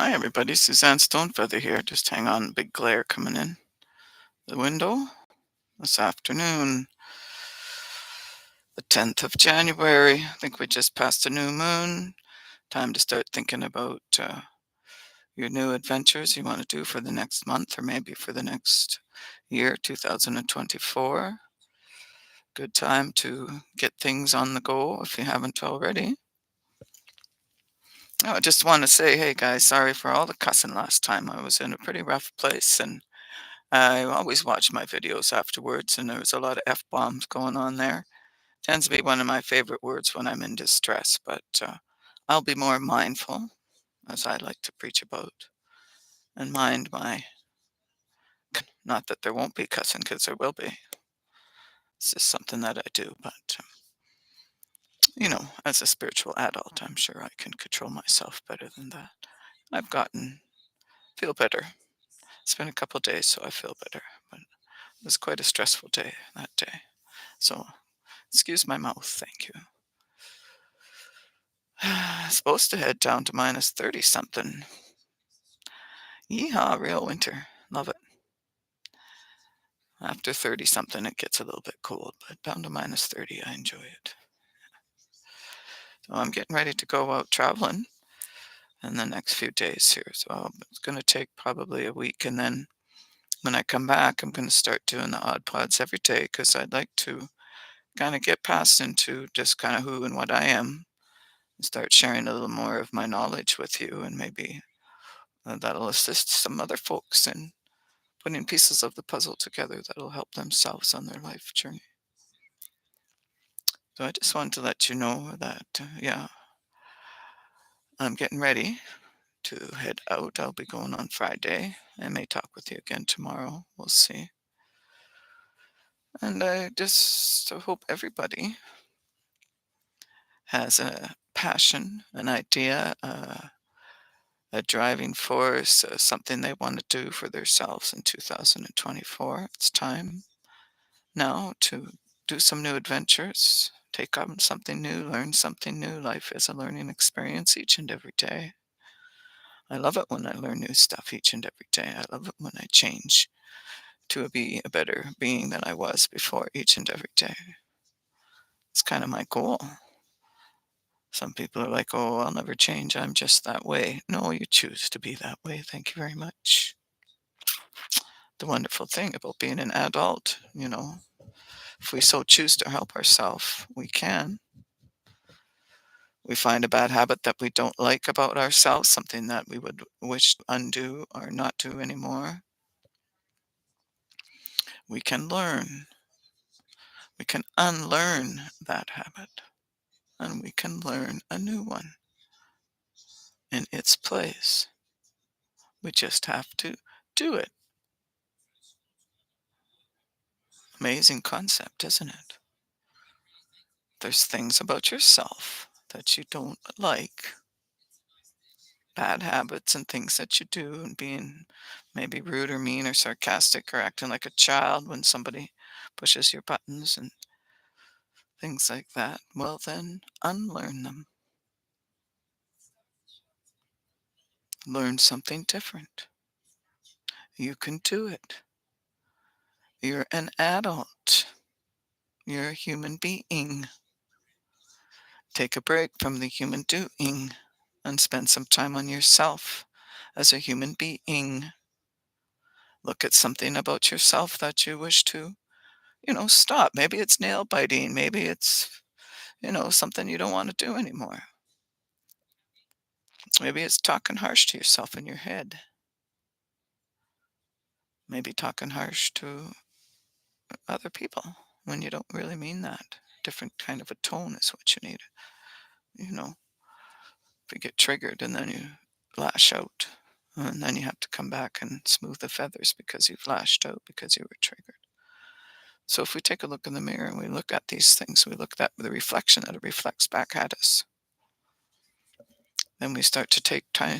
Hi, everybody. Suzannestonefeather here. Just hang on. Big glare coming in the window this afternoon, the 10th of January. I think we just passed a new moon. Time to start thinking about your new adventures you want to do for the next month or maybe for the next year, 2024. Good time to get things on the go if you haven't already. I just want to say, hey guys, sorry for all the cussing last time. I was in a pretty rough place and I always watch my videos afterwards, and there was a lot of F-bombs going on there. Tends to be one of my favorite words when I'm in distress, but I'll be more mindful, as I like to preach about, and mind my, not that there won't be cussing, because there will be. It's just something that I do, but, as a spiritual adult, I'm sure I can control myself better than that. I've feel better. It's been a couple days, so I feel better, but it was quite a stressful day that day. So excuse my mouth, thank you. Supposed to head down to minus 30 something. Yeehaw, real winter. Love it. After 30 something, it gets a little bit cold, but down to minus 30, I enjoy it. So I'm getting ready to go out traveling in the next few days here. So it's going to take probably a week. And then when I come back, I'm going to start doing the odd pods every day because I'd like to kind of get past into just kind of who and what I am and start sharing a little more of my knowledge with you, and maybe that'll assist some other folks in putting pieces of the puzzle together that'll help themselves on their life journey. So I just wanted to let you know that, yeah, I'm getting ready to head out. I'll be going on Friday. I may talk with you again tomorrow. We'll see. And I just hope everybody has a passion, an idea, a driving force, something they want to do for themselves in 2024. It's time now to do some new adventures, take on something new, learn something new. Life is a learning experience each and every day. I love it when I learn new stuff each and every day. I love it when I change to be a better being than I was before each and every day. It's kind of my goal. Some people are like, oh, I'll never change. I'm just that way. No, you choose to be that way. Thank you very much. The wonderful thing about being an adult, if we so choose to help ourselves, we can. We find a bad habit that we don't like about ourselves, something that we would wish to undo or not do anymore. We can learn. We can unlearn that habit, and we can learn a new one in its place. We just have to do it. Amazing concept, isn't it? There's things about yourself that you don't like, bad habits and things that you do, and being maybe rude or mean or sarcastic or acting like a child when somebody pushes your buttons and things like that. Well, then unlearn them. Learn something different. You can do it. You're an adult. You're a human being. Take a break from the human doing and spend some time on yourself as a human being. Look at something about yourself that you wish to, stop. Maybe it's nail biting. Maybe it's, something you don't want to do anymore. Maybe it's talking harsh to yourself in your head. Maybe talking harsh to other people when you don't really mean that. Different kind of a tone is what you need. If you get triggered and then you lash out, and then you have to come back and smooth the feathers because you've lashed out because you were triggered. So if we take a look in the mirror and we look at these things, we look at the reflection that it reflects back at us. Then we start to take tiny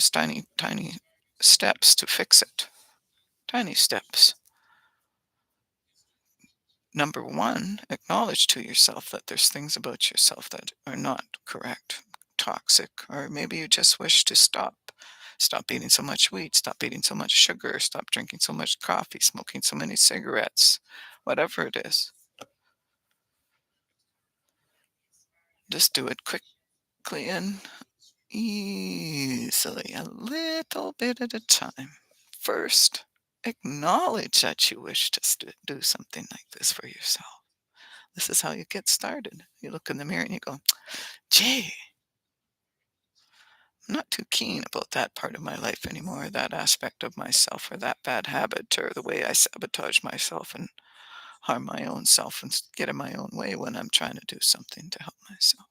steps to fix it. Tiny steps. Number one, acknowledge to yourself that there's things about yourself that are not correct, toxic, or maybe you just wish to stop Stop eating so much wheat, stop eating so much sugar, stop drinking so much coffee, smoking so many cigarettes, whatever it is. Just do it quickly and easily, a little bit at a time. First, acknowledge that you wish to do something like this for yourself. This is how you get started. You look in the mirror and you go, gee, I'm not too keen about that part of my life anymore, that aspect of myself, or that bad habit, or the way I sabotage myself and harm my own self and get in my own way when I'm trying to do something to help myself.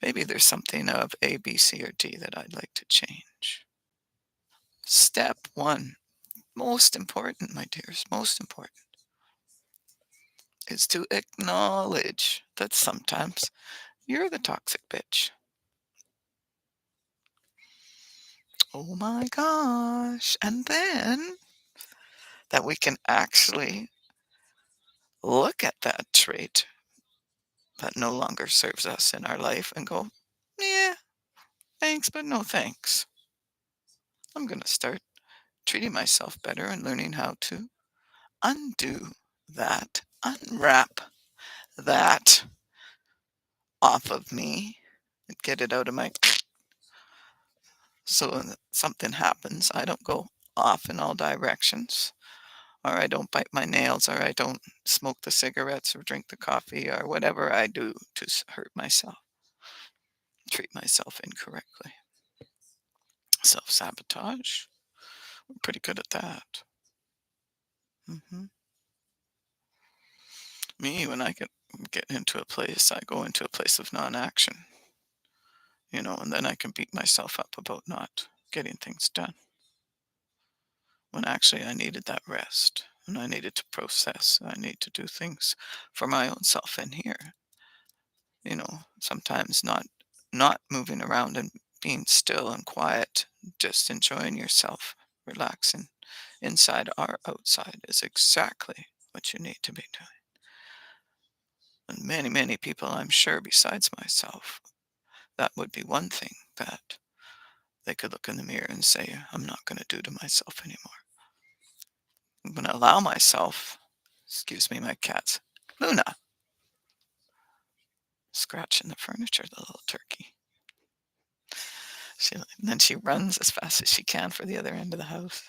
Maybe there's something of A, B, C, or D that I'd like to change. Step one, most important, my dears, most important, is to acknowledge that sometimes you're the toxic bitch. Oh my gosh. And then that we can actually look at that trait that no longer serves us in our life and go, yeah, thanks, but no thanks. I'm going to start treating myself better and learning how to undo that, unwrap that off of me, and get it out of my so when something happens, I don't go off in all directions, or I don't bite my nails, or I don't smoke the cigarettes or drink the coffee or whatever I do to hurt myself, treat myself incorrectly. Self-sabotage, we're pretty good at that. hmm Me, when I get into a place, I go into a place of non-action, and then I can beat myself up about not getting things done, when actually I needed that rest and I needed to process. I need to do things for my own self in here. Sometimes not moving around and being still and quiet, just enjoying yourself, relaxing inside or outside is exactly what you need to be doing. And many, many people, I'm sure, besides myself, that would be one thing that they could look in the mirror and say, I'm not going to do to myself anymore. I'm going to allow myself, excuse me, my cat's Luna, scratching the furniture, the little turkey. And then she runs as fast as she can for the other end of the house.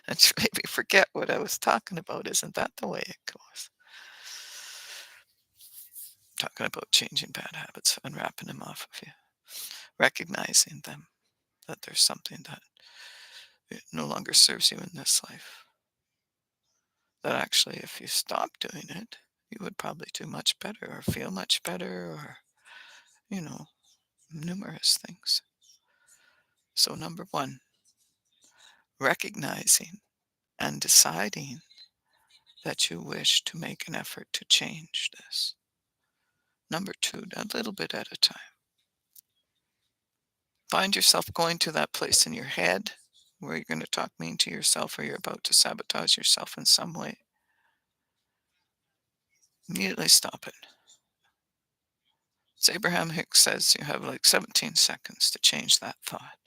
And she made me forget what I was talking about. Isn't that the way it goes? Talking about changing bad habits, unwrapping them off of you, recognizing them, that there's something that it no longer serves you in this life. That actually, if you stop doing it, you would probably do much better or feel much better or, you know, numerous things. So, number one, recognizing and deciding that you wish to make an effort to change this. Number two, a little bit at a time. Find yourself going to that place in your head where you're going to talk mean to yourself or you're about to sabotage yourself in some way. Immediately stop it. As Abraham Hicks says, you have like 17 seconds to change that thought.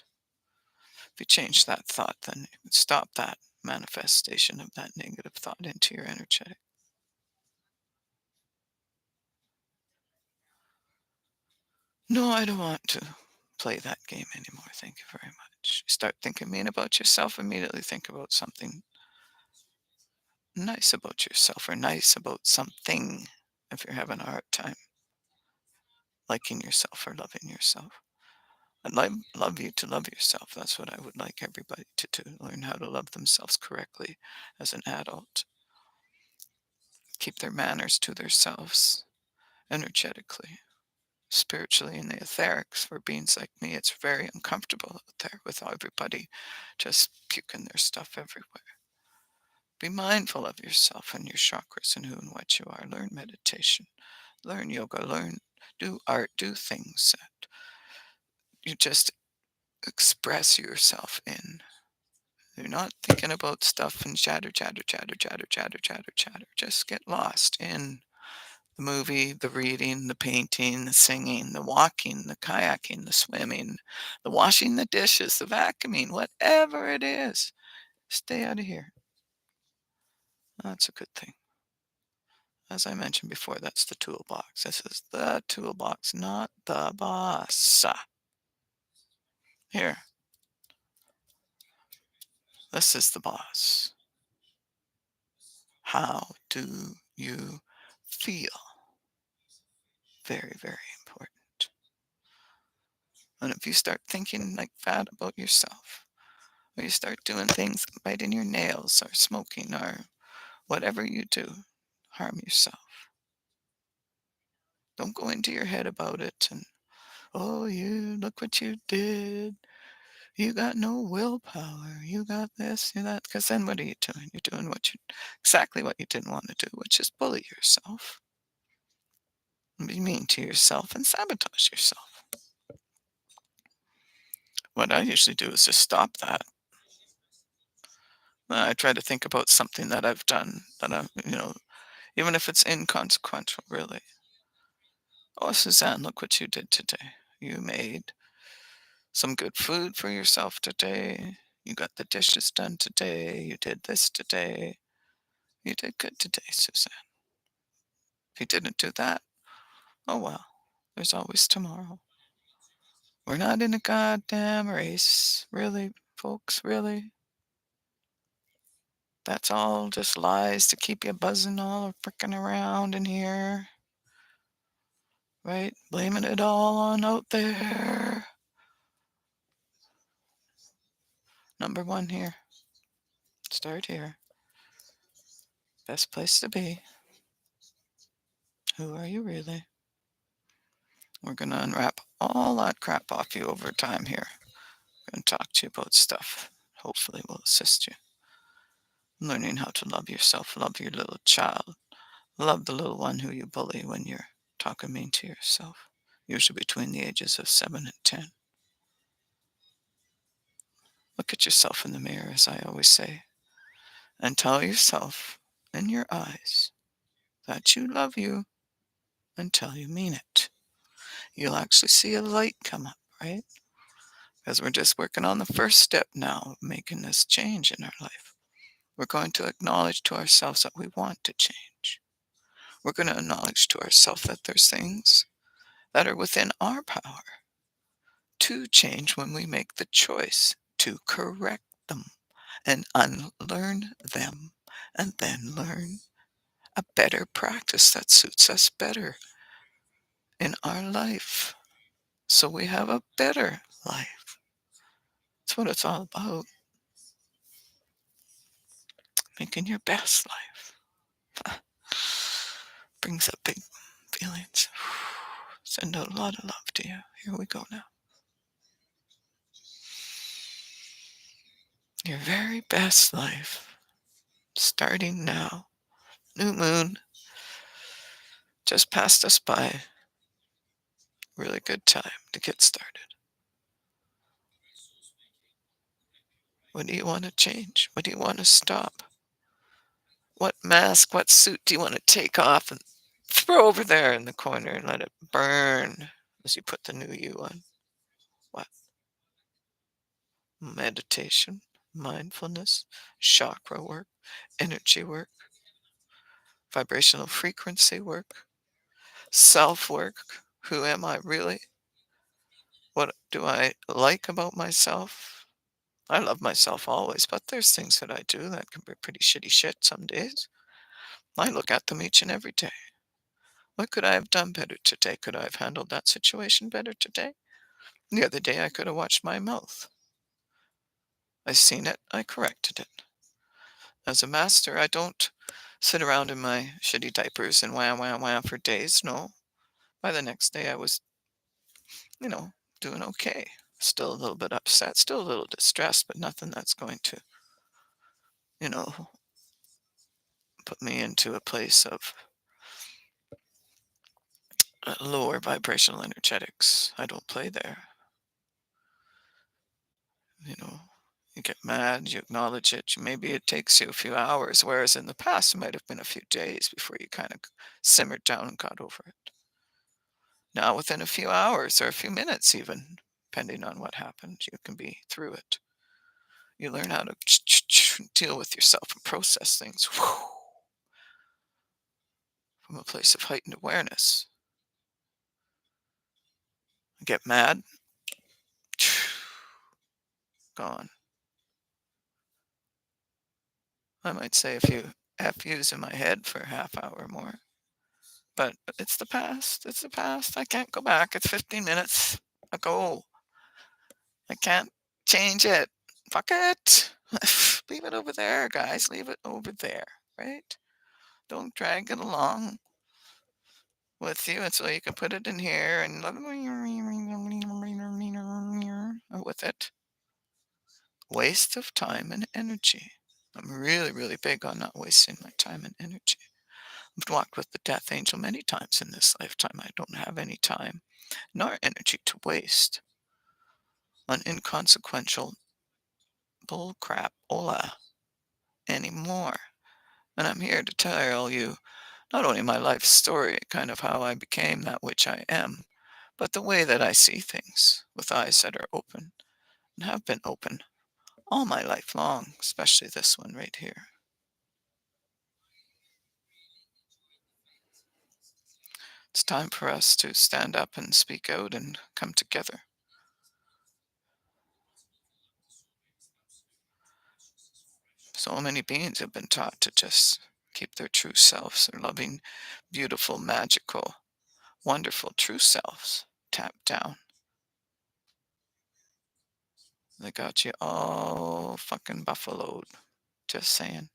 If you change that thought, then you can stop that manifestation of that negative thought into your energetic. No, I don't want to play that game anymore. Thank you very much. Start thinking mean about yourself, immediately think about something nice about yourself or nice about something if you're having a hard time liking yourself or loving yourself. I'd love you to love yourself. That's what I would like everybody to do. Learn how to love themselves correctly as an adult. Keep their manners to themselves energetically, spiritually, and the etherics. For beings like me, it's very uncomfortable out there with everybody just puking their stuff everywhere. Be mindful of yourself and your chakras and who and what you are. Learn meditation, learn yoga, do art, do things that you just express yourself in. You're not thinking about stuff and chatter, chatter, chatter, chatter, chatter, chatter, chatter. Just get lost in The movie, the reading, the painting, the singing, the walking, the kayaking, the swimming, the washing the dishes, the vacuuming, whatever it is, stay out of here. That's a good thing. As I mentioned before, that's the toolbox. This is the toolbox, not the boss. Here, this is the boss. How do you feel? Very, very important. And if you start thinking like that about yourself, or you start doing things, biting your nails, or smoking, or whatever you do, harm yourself. Don't go into your head about it and, oh, you look what you did. You got no willpower. You got this, you that. Because then what are you doing? You're doing exactly what you didn't want to do, which is bully yourself, and be mean to yourself, and sabotage yourself. What I usually do is just stop that. I try to think about something that I've done that even if it's inconsequential, really. Oh, Suzanne, look what you did today. You made some good food for yourself today. You got the dishes done today. You did this today. You did good today, Suzanne. If you didn't do that, oh well, there's always tomorrow. We're not in a goddamn race. Really, folks, really? That's all just lies to keep you buzzing all frickin' around in here. Right? Blaming it all on out there. Number one here. Start here. Best place to be. Who are you really? We're going to unwrap all that crap off you over time here. We're going to talk to you about stuff. Hopefully will assist you. Learning how to love yourself, love your little child, love the little one who you bully when you're talking mean to yourself, usually between the ages of 7 and 10. Look at yourself in the mirror, as I always say, and tell yourself in your eyes that you love you until you mean it. You'll actually see a light come up, right? Because we're just working on the first step now of making this change in our life. We're going to acknowledge to ourselves that we want to change. We're going to acknowledge to ourselves that there's things that are within our power to change when we make the choice to correct them and unlearn them, and then learn a better practice that suits us better in our life, so we have a better life. That's what it's all about. Making your best life. Brings up big feelings. Send out a lot of love to you. Here we go now. Your very best life. Starting now. New moon. Just passed us by. Really good time to get started. What do you want to change? What do you want to stop? What mask, what suit do you want to take off and throw over there in the corner and let it burn as you put the new you on? What? Meditation, mindfulness, chakra work, energy work, vibrational frequency work, self work. Who am I really? What do I like about myself? I love myself always, but there's things that I do that can be pretty shitty shit some days. I look at them each and every day. What could I have done better today? Could I have handled that situation better today? The other day I could have watched my mouth. I seen it, I corrected it. As a master, I don't sit around in my shitty diapers and wham, wham, wham for days. No. By the next day, I was, you know, doing okay. Still a little bit upset, still a little distressed, but nothing that's going to, you know, put me into a place of lower vibrational energetics. I don't play there. You know, You get mad, you acknowledge it. Maybe it takes you a few hours, whereas in the past it might have been a few days before you kind of simmered down and got over it. Now, within a few hours or a few minutes, even, depending on what happened, you can be through it. You learn how to deal with yourself and process things from a place of heightened awareness. Get mad, gone. I might say a few FUs in my head for a half hour or more. But it's the past. It's the past. I can't go back. It's 15 minutes ago. I can't change it. Fuck it. Leave it over there, guys. Leave it over there, right? Don't drag it along with you, and so you can put it in here and with it. Waste of time and energy. I'm really, really big on not wasting my time and energy. I've walked with the death angel many times in this lifetime. I don't have any time nor energy to waste on inconsequential bull crap ola anymore. And I'm here to tell you not only my life story, kind of how I became that which I am, but the way that I see things with eyes that are open and have been open all my life long, especially this one right here. It's time for us to stand up and speak out and come together. So many beings have been taught to just keep their true selves, their loving, beautiful, magical, wonderful true selves tapped down. They got you all fucking buffaloed. Just saying.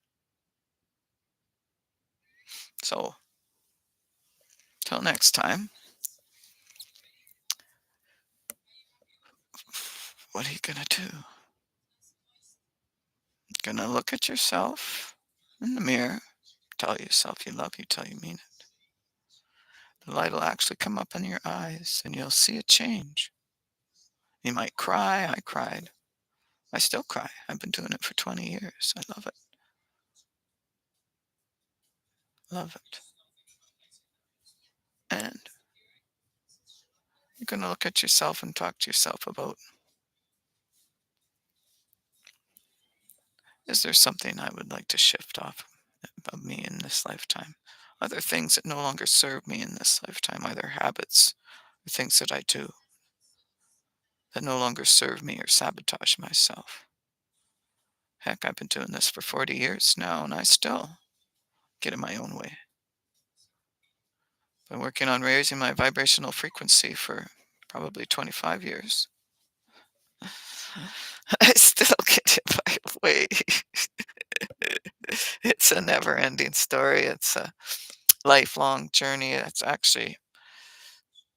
So, till next time, what are you gonna do? Gonna look at yourself in the mirror, tell yourself you love you till you mean it. The light will actually come up in your eyes and you'll see a change. You might cry. I cried. I still cry. I've been doing it for 20 years. I love it. Love it. And you're going to look at yourself and talk to yourself about, is there something I would like to shift off of me in this lifetime? Are there things that no longer serve me in this lifetime? Are there habits or things that I do that no longer serve me or sabotage myself? Heck, I've been doing this for 40 years now, and I still get in my own way. Been working on raising my vibrational frequency for probably 25 years. I still get in my way. It's a never-ending story. It's a lifelong journey. It's actually,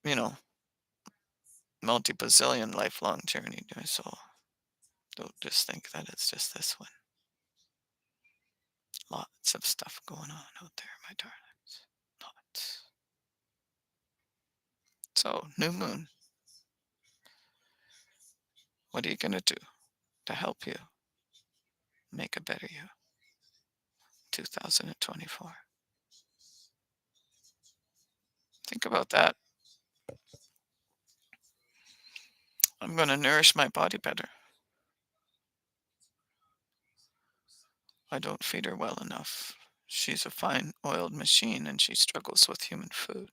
you know, multi-bazillion lifelong journey. So don't just think that it's just this one. Lots of stuff going on out there, my darlings. Lots. So, new moon, what are you going to do to help you make a better you? 2024. Think about that. I'm going to nourish my body better. I don't feed her well enough. She's a fine oiled machine and she struggles with human food.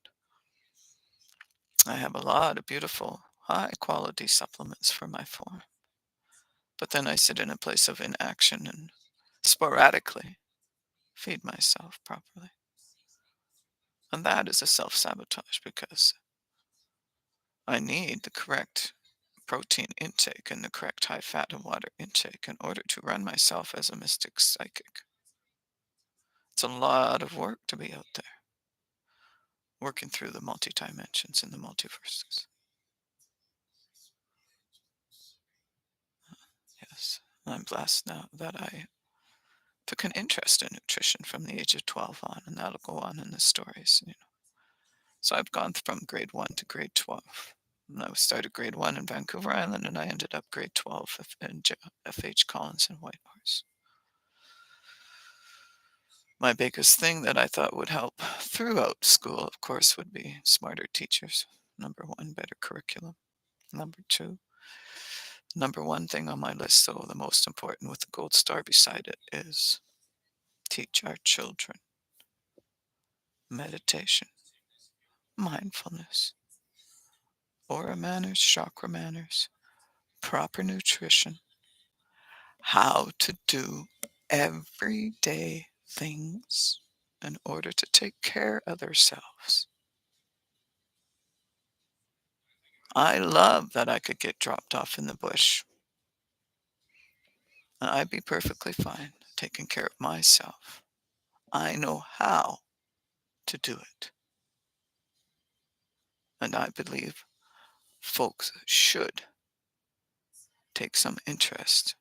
I have a lot of beautiful, high quality supplements for my form. But then I sit in a place of inaction and sporadically feed myself properly. And that is a self-sabotage because I need the correct protein intake and the correct high fat and water intake in order to run myself as a mystic psychic. It's a lot of work to be out there, working through the multi-dimensions and the multiverses. Yes, I'm blessed now that I took an interest in nutrition from the age of 12 on, and that'll go on in the stories. So I've gone from grade 1 to grade 12. And I started grade 1 in Vancouver Island, and I ended up grade 12 in FH Collins in Whitehorse. My biggest thing that I thought would help throughout school, of course, would be smarter teachers. Number one, better curriculum. Number two, number one thing on my list, so the most important with the gold star beside it, is teach our children meditation, mindfulness, aura manners, chakra manners, proper nutrition, how to do everyday things in order to take care of themselves. I love that I could get dropped off in the bush and I'd be perfectly fine taking care of myself. I know how to do it. And I believe folks should take some interest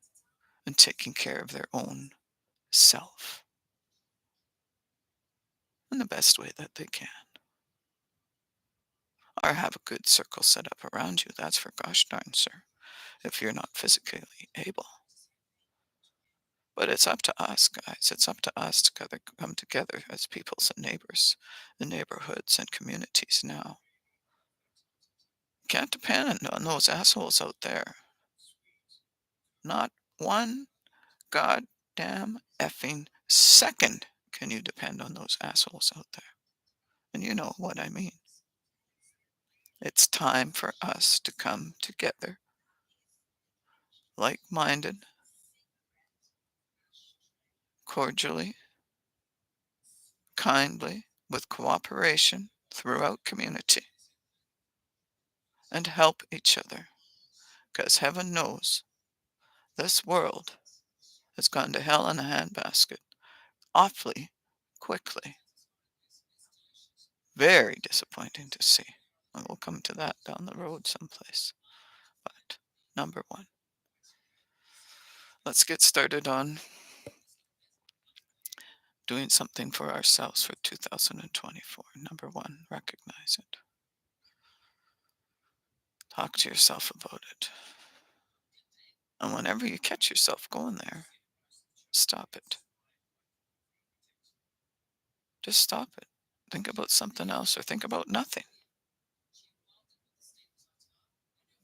in taking care of their own self in the best way that they can. Or have a good circle set up around you, that's for gosh darn sure, if you're not physically able. But it's up to us, guys. It's up to us to come together as peoples and neighbors, in neighborhoods and communities now. Can't depend on those assholes out there. Not one goddamn effing second can you depend on those assholes out there. And you know what I mean. It's time for us to come together, like-minded, cordially, kindly, with cooperation throughout community, and help each other. Because heaven knows this world has gone to hell in a handbasket awfully quickly. Very disappointing to see. And we'll come to that down the road someplace. But number one, let's get started on doing something for ourselves for 2024. Number one, recognize it. Talk to yourself about it. And whenever you catch yourself going there, stop it. Just stop it. Think about something else or think about nothing.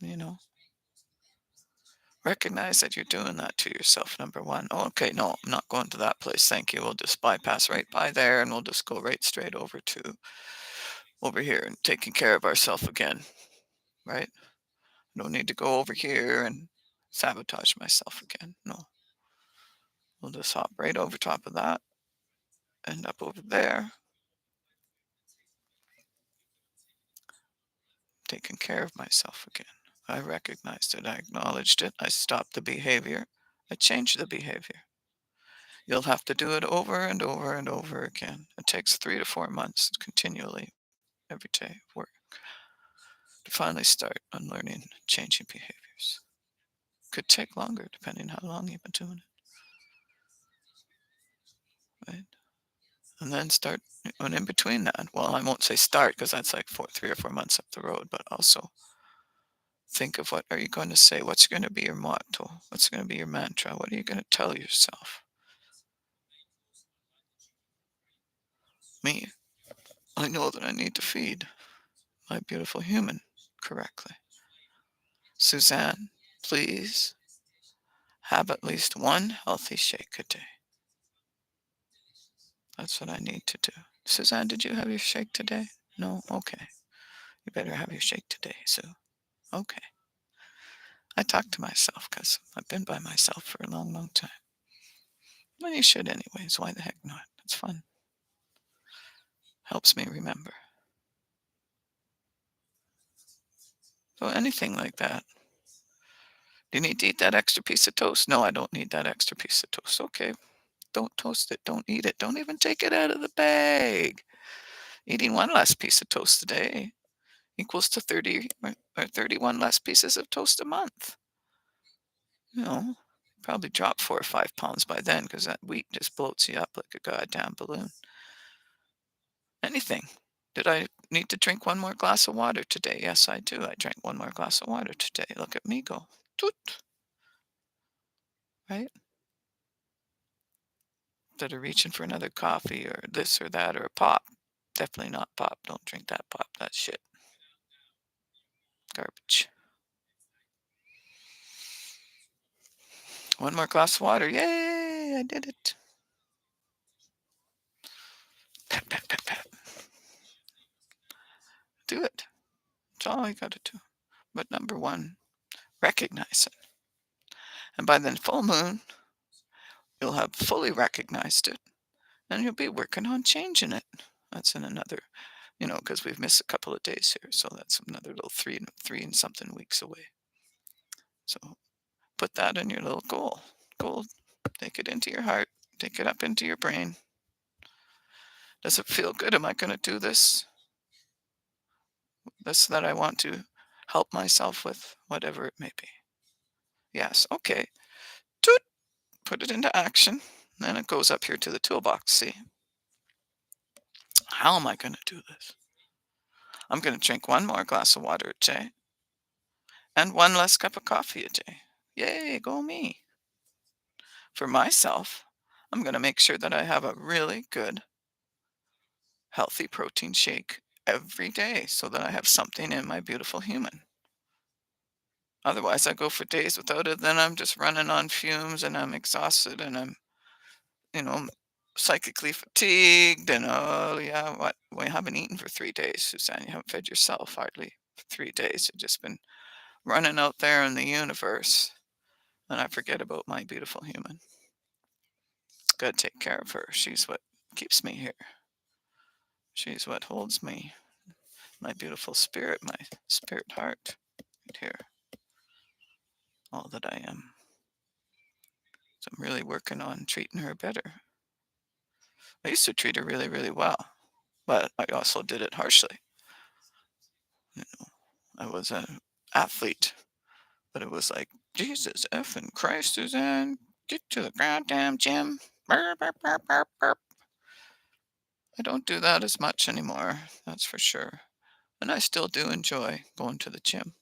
You know, recognize that you're doing that to yourself, number one. Oh, okay, no, I'm not going to that place. Thank you. We'll just bypass right by there and we'll just go right straight over here and taking care of ourselves again, right? No need to go over here and sabotage myself again. No, we'll just hop right over top of that, end up over there, taking care of myself again. I recognized it. I acknowledged it. I stopped the behavior. I changed the behavior. You'll have to do it over and over and over again. It takes 3 to 4 months continually, every day of work, to finally start unlearning, changing behaviors. Could take longer depending how long you've been doing it, right? And then start, and in between that, well, I won't say start because that's like 3 or 4 months up the road, but also think of what are you going to say? What's going to be your motto? What's going to be your mantra? What are you going to tell yourself? Me, I know that I need to feed my beautiful human correctly. Suzanne, please have at least one healthy shake a day. That's what I need to do. Suzanne, did you have your shake today? No? Okay. You better have your shake today, Sue. Okay. I talk to myself because I've been by myself for a long, long time. Well, you should anyways. Why the heck not? It's fun. Helps me remember. So anything like that. Do you need to eat that extra piece of toast? No, I don't need that extra piece of toast. Okay. Don't toast it. Don't eat it. Don't even take it out of the bag. Eating one less piece of toast a day equals to 30 or 31 less pieces of toast a month. You know, probably drop 4 or 5 pounds by then because that wheat just bloats you up like a goddamn balloon. Anything. Did I need to drink one more glass of water today? Yes, I do. I drank one more glass of water today. Look at me go. Toot, right? Instead of reaching for another coffee or this or that or a pop. Definitely not pop. Don't drink that pop. That's shit. Garbage. One more glass of water. Yay! I did it. Pat, pat, pat, pat. Do it. That's all you got to do. But number one, recognize it. And by the full moon, you'll have fully recognized it and you'll be working on changing it. That's in another, because we've missed a couple of days here. So that's another little three and something weeks away. So put that in your little goal. Goal, take it into your heart, take it up into your brain. Does it feel good? Am I going to do this? This that I want to help myself with, whatever it may be. Yes, okay. Toot, put it into action. Then it goes up here to the toolbox. See, how am I going to do this? I'm going to drink one more glass of water a day and one less cup of coffee a day. Yay, go me. For myself, I'm going to make sure that I have a really good, healthy protein shake every day so that I have something in my beautiful human. Otherwise, I go for days without it, then I'm just running on fumes and I'm exhausted and I'm, you know, psychically fatigued. And oh, yeah, what? We haven't eaten for 3 days, Suzanne. You haven't fed yourself hardly for 3 days. You've just been running out there in the universe. And I forget about my beautiful human. Gotta take care of her. She's what keeps me here. She's what holds me. My beautiful spirit, my spirit heart, right here. All that I am. So I'm really working on treating her better. I used to treat her really, really well, but I also did it harshly. You know, I was an athlete, but it was like, Jesus effing Christ, Suzanne, get to the goddamn gym. Burp, burp, burp, burp, burp. I don't do that as much anymore, that's for sure. And I still do enjoy going to the gym,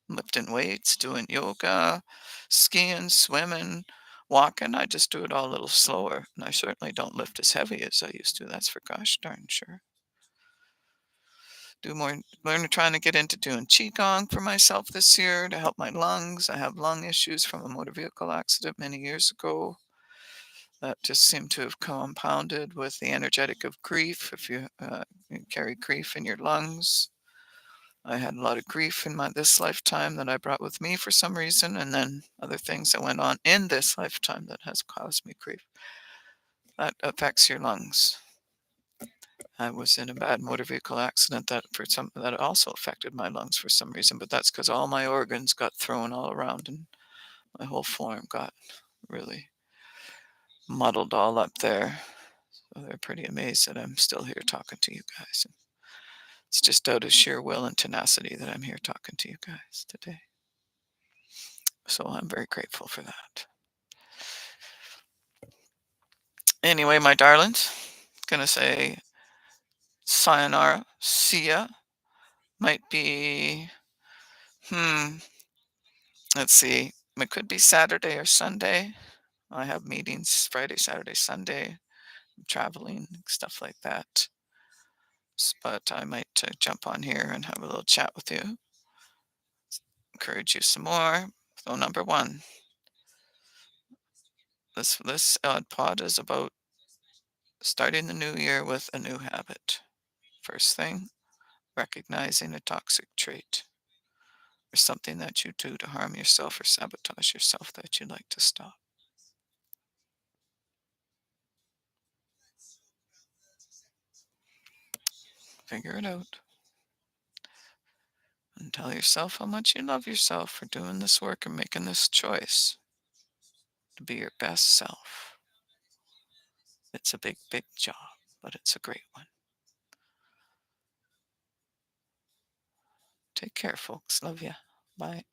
lifting weights, doing yoga, skiing, swimming, walking. I just do it all a little slower. And I certainly don't lift as heavy as I used to. That's for gosh darn sure. Do more, learn trying to get into doing qigong for myself this year to help my lungs. I have lung issues from a motor vehicle accident many years ago that just seem to have compounded with the energetic of grief. If you carry grief in your lungs, I had a lot of grief in this lifetime that I brought with me for some reason, and then other things that went on in this lifetime that has caused me grief. That affects your lungs. I was in a bad motor vehicle accident that also affected my lungs for some reason, but that's because all my organs got thrown all around and my whole form got really muddled all up there. So they're pretty amazed that I'm still here talking to you guys. It's just out of sheer will and tenacity that I'm here talking to you guys today. So I'm very grateful for that. Anyway, my darlings, gonna say sayonara, see ya. Might be, let's see, it could be Saturday or Sunday. I have meetings Friday, Saturday, Sunday. I'm traveling, stuff like that. But I might jump on here and have a little chat with you. Encourage you some more. So number one, this Aud Pod is about starting the new year with a new habit. First thing, recognizing a toxic trait or something that you do to harm yourself or sabotage yourself that you'd like to stop. Figure it out and tell yourself how much you love yourself for doing this work and making this choice to be your best self. It's a big, big job, but it's a great one. Take care, folks. Love ya. Bye.